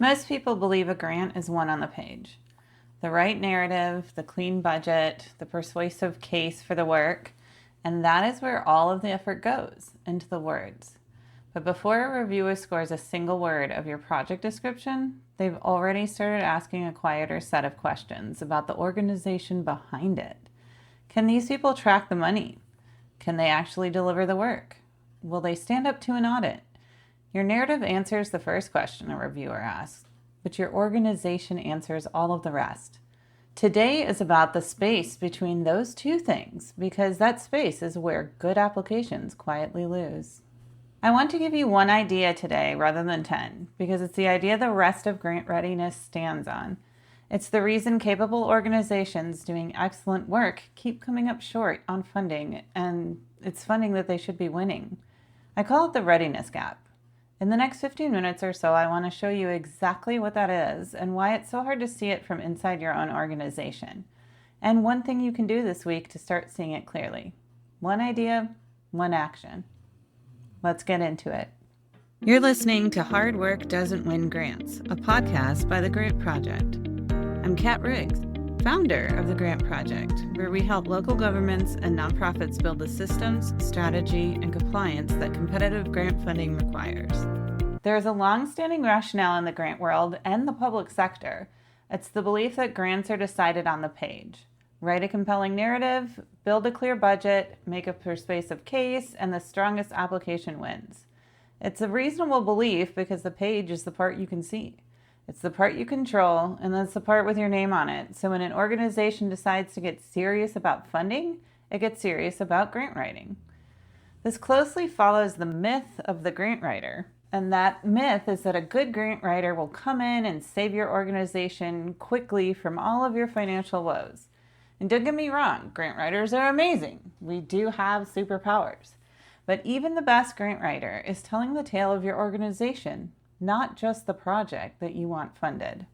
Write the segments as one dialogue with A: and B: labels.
A: Most people believe a grant is one on the page. The right narrative, the clean budget, the persuasive case for the work, and that is where all of the effort goes, into the words. But before a reviewer scores a single word of your project description, they've already started asking a quieter set of questions about the organization behind it. Can these people track the money? Can they actually deliver the work? Will they stand up to an audit? Your narrative answers the first question a reviewer asks, but your organization answers all of the rest. Today is about the space between those two things, because that space is where good applications quietly lose. I want to give you one idea today rather than 10, because it's the idea the rest of grant readiness stands on. It's the reason capable organizations doing excellent work keep coming up short on funding, and it's funding that they should be winning. I call it the Readiness Gap. In the next 15 minutes or so, I want to show you exactly what that is and why it's so hard to see it from inside your own organization. And one thing you can do this week to start seeing it clearly. One idea, one action. Let's get into it. You're listening to Hard Work Doesn't Win Grants, a podcast by The Grant Project. I'm Kat Riggs, founder of The Grant Project, where we help local governments and nonprofits build the systems, strategy, and compliance that competitive grant funding requires. There is a long-standing rationale in the grant world and the public sector. It's the belief that grants are decided on the page. Write a compelling narrative, build a clear budget, make a persuasive case, and the strongest application wins. It's a reasonable belief because the page is the part you can see. It's the part you control, and that's the part with your name on it. So when an organization decides to get serious about funding, it gets serious about grant writing. This closely follows the myth of the grant writer. And that myth is that a good grant writer will come in and save your organization quickly from all of your financial woes. And don't get me wrong, grant writers are amazing. We do have superpowers. But even the best grant writer is telling the tale of your organization, not just the project that you want funded.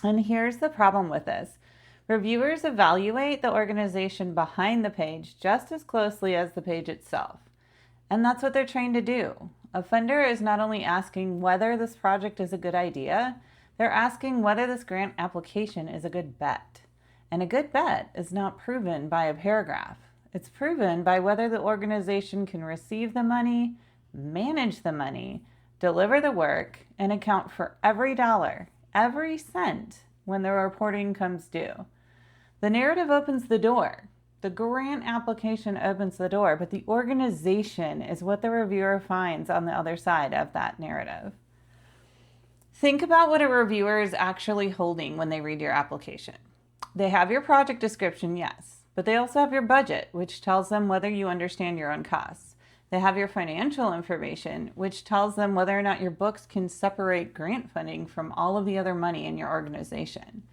A: And here's the problem with this. Reviewers evaluate the organization behind the page just as closely as the page itself. And that's what they're trained to do. A funder is not only asking whether this project is a good idea, they're asking whether this grant application is a good bet. And a good bet is not proven by a paragraph. It's proven by whether the organization can receive the money, manage the money, deliver the work, and account for every dollar, every cent when the reporting comes due. The narrative opens the door. The grant application opens the door, but the organization is what the reviewer finds on the other side of that narrative. Think about what a reviewer is actually holding when they read your application. They have your project description, yes, but they also have your budget, which tells them whether you understand your own costs. They have your financial information, which tells them whether or not your books can separate grant funding from all of the other money in your organization.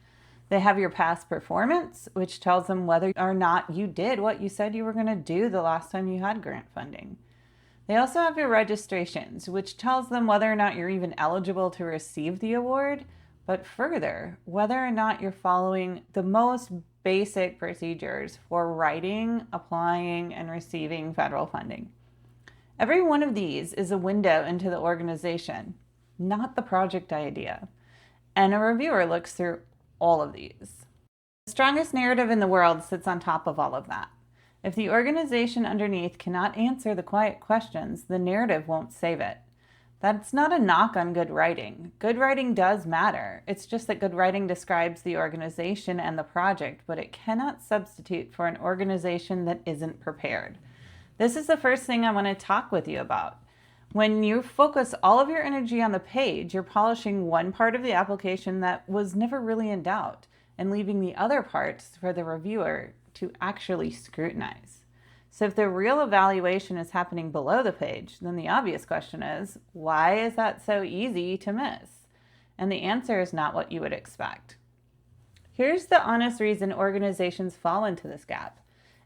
A: They have your past performance, which tells them whether or not you did what you said you were going to do the last time you had grant funding. They also have your registrations, which tells them whether or not you're even eligible to receive the award, but further, whether or not you're following the most basic procedures for writing, applying, and receiving federal funding. Every one of these is a window into the organization, not the project idea. And a reviewer looks through all of these. The strongest narrative in the world sits on top of all of that. If the organization underneath cannot answer the quiet questions, the narrative won't save it. That's not a knock on good writing. Good writing does matter. It's just that good writing describes the organization and the project, but it cannot substitute for an organization that isn't prepared. This is the first thing I want to talk with you about. When you focus all of your energy on the page, you're polishing one part of the application that was never really in doubt and leaving the other parts for the reviewer to actually scrutinize. So if the real evaluation is happening below the page, then the obvious question is, why is that so easy to miss? And the answer is not what you would expect. Here's the honest reason organizations fall into this gap.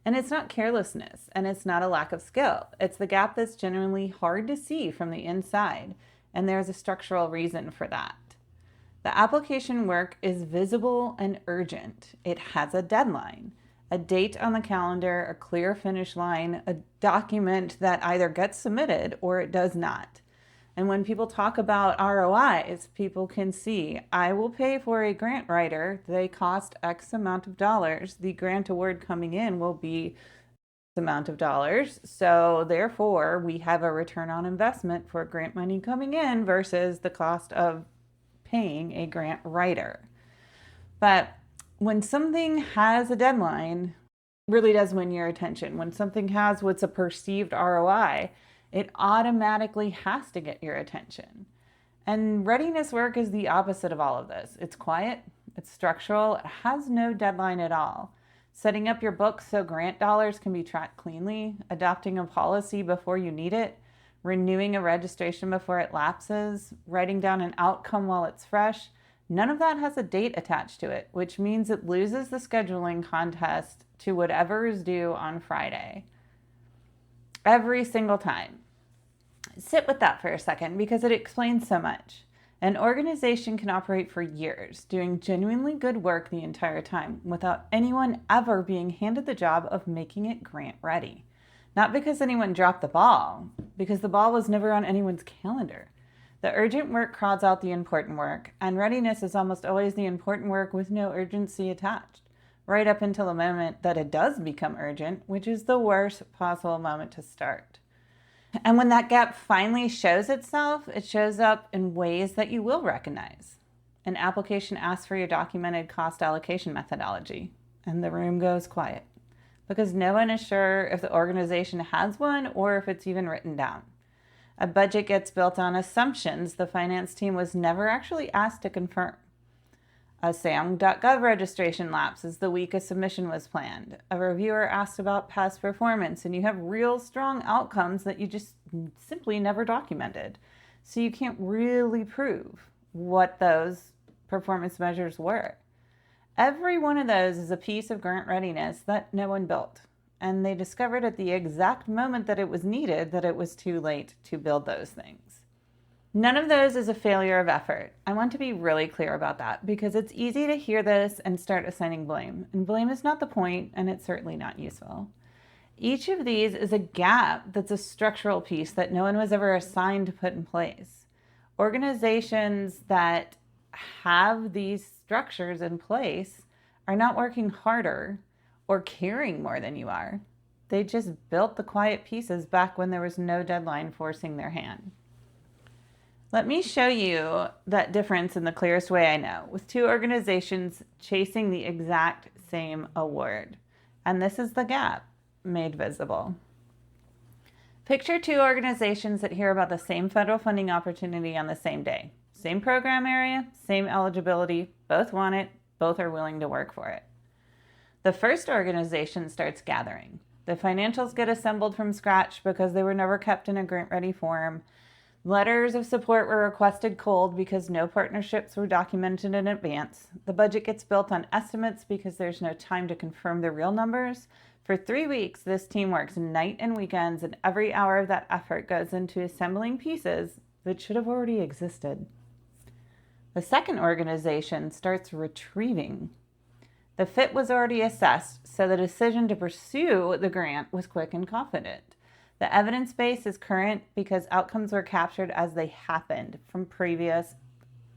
A: And it's not carelessness, and it's not a lack of skill. It's the gap that's genuinely hard to see from the inside, and there's a structural reason for that. The application work is visible and urgent. It has a deadline, a date on the calendar, a clear finish line, a document that either gets submitted or it does not. And when people talk about ROIs, people can see, I will pay for a grant writer. They cost X amount of dollars. The grant award coming in will be amount of dollars. So therefore, we have a return on investment for grant money coming in versus the cost of paying a grant writer. But when something has a deadline, it really does win your attention. When something has what's a perceived ROI, it automatically has to get your attention. And readiness work is the opposite of all of this. It's quiet, it's structural, it has no deadline at all. Setting up your books so grant dollars can be tracked cleanly, adopting a policy before you need it, renewing a registration before it lapses, writing down an outcome while it's fresh. None of that has a date attached to it, which means it loses the scheduling contest to whatever is due on Friday. Every single time. Sit with that for a second because it explains so much. An organization can operate for years, doing genuinely good work the entire time without anyone ever being handed the job of making it grant ready. Not because anyone dropped the ball, because the ball was never on anyone's calendar. The urgent work crowds out the important work, and readiness is almost always the important work with no urgency attached, right up until the moment that it does become urgent, which is the worst possible moment to start. And when that gap finally shows itself, it shows up in ways that you will recognize. An application asks for your documented cost allocation methodology, and the room goes quiet because no one is sure if the organization has one or if it's even written down. A budget gets built on assumptions the finance team was never actually asked to confirm. A SAM.gov registration lapses the week a submission was planned. A reviewer asks about past performance, and you have real strong outcomes that you just simply never documented. So you can't really prove what those performance measures were. Every one of those is a piece of grant readiness that no one built. And they discovered at the exact moment that it was needed that it was too late to build those things. None of those is a failure of effort. I want to be really clear about that because it's easy to hear this and start assigning blame. And blame is not the point, and it's certainly not useful. Each of these is a gap that's a structural piece that no one was ever assigned to put in place. Organizations that have these structures in place are not working harder or caring more than you are. They just built the quiet pieces back when there was no deadline forcing their hand. Let me show you that difference in the clearest way I know, with two organizations chasing the exact same award. And this is the gap made visible. Picture two organizations that hear about the same federal funding opportunity on the same day. Same program area, same eligibility, both want it, both are willing to work for it. The first organization starts gathering. The financials get assembled from scratch because they were never kept in a grant-ready form. Letters of support were requested cold because no partnerships were documented in advance. The budget gets built on estimates because there's no time to confirm the real numbers. For 3 weeks, this team works night and weekends, and every hour of that effort goes into assembling pieces that should have already existed. The second organization starts retrieving. The fit was already assessed, so the decision to pursue the grant was quick and confident. The evidence base is current because outcomes were captured as they happened from previous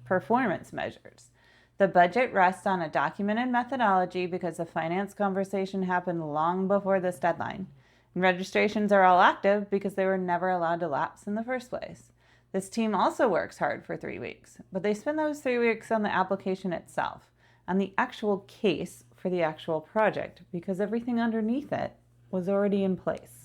A: performance measures. The budget rests on a documented methodology because the finance conversation happened long before this deadline. And registrations are all active because they were never allowed to lapse in the first place. This team also works hard for 3 weeks, but they spend those 3 weeks on the application itself and the actual case for the actual project because everything underneath it was already in place.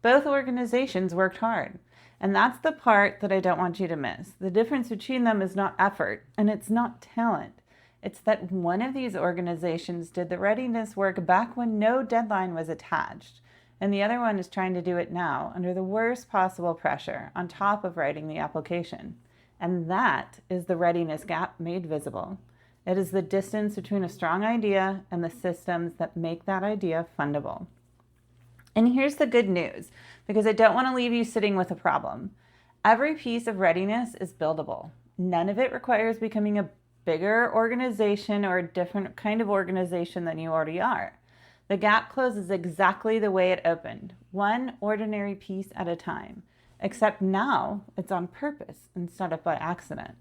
A: Both organizations worked hard, and that's the part that I don't want you to miss. The difference between them is not effort, and it's not talent. It's that one of these organizations did the readiness work back when no deadline was attached, and the other one is trying to do it now under the worst possible pressure on top of writing the application. And that is the readiness gap made visible. It is the distance between a strong idea and the systems that make that idea fundable. And here's the good news, because I don't want to leave you sitting with a problem. Every piece of readiness is buildable. None of it requires becoming a bigger organization or a different kind of organization than you already are. The gap closes exactly the way it opened, one ordinary piece at a time. except now it's on purpose instead of by accident.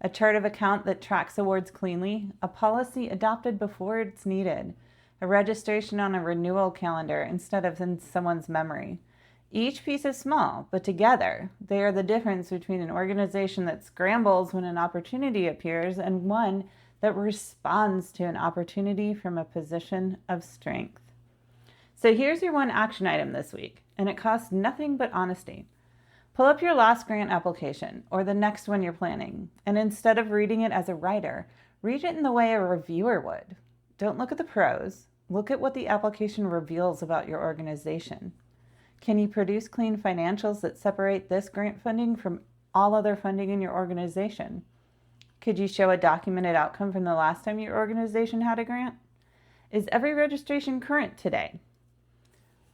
A: A chart of account that tracks awards cleanly, a policy adopted before it's needed, a registration on a renewal calendar instead of in someone's memory. Each piece is small, but together they are the difference between an organization that scrambles when an opportunity appears and one that responds to an opportunity from a position of strength. So here's your one action item this week, and it costs nothing but honesty. Pull up your last grant application or the next one you're planning, and instead of reading it as a writer, read it in the way a reviewer would. Don't look at the pros, look at what the application reveals about your organization. Can you produce clean financials that separate this grant funding from all other funding in your organization? Could you show a documented outcome from the last time your organization had a grant? Is every registration current today?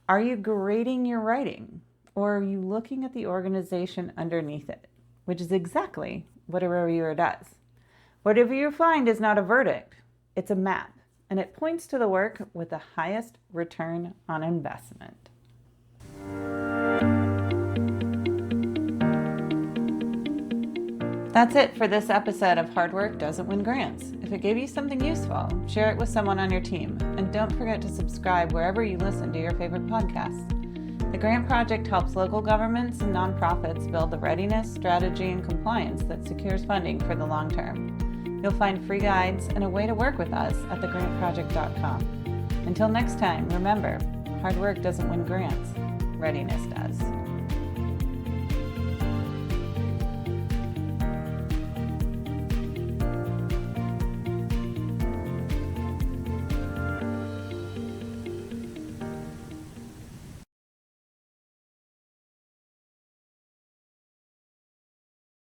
A: Are you grading your writing? Or are you looking at the organization underneath it, which is exactly what a reviewer does? Whatever you find is not a verdict, it's a map, and it points to the work with the highest return on investment. That's it for this episode of Hard Work Doesn't Win Grants. If it gave you something useful, share it with someone on your team, and don't forget to subscribe wherever you listen to your favorite podcasts. The Grant Project helps local governments and nonprofits build the readiness, strategy, and compliance that secures funding for the long term. You'll find free guides and a way to work with us at thegrantproject.com. Until next time, remember, hard work doesn't win grants, readiness does.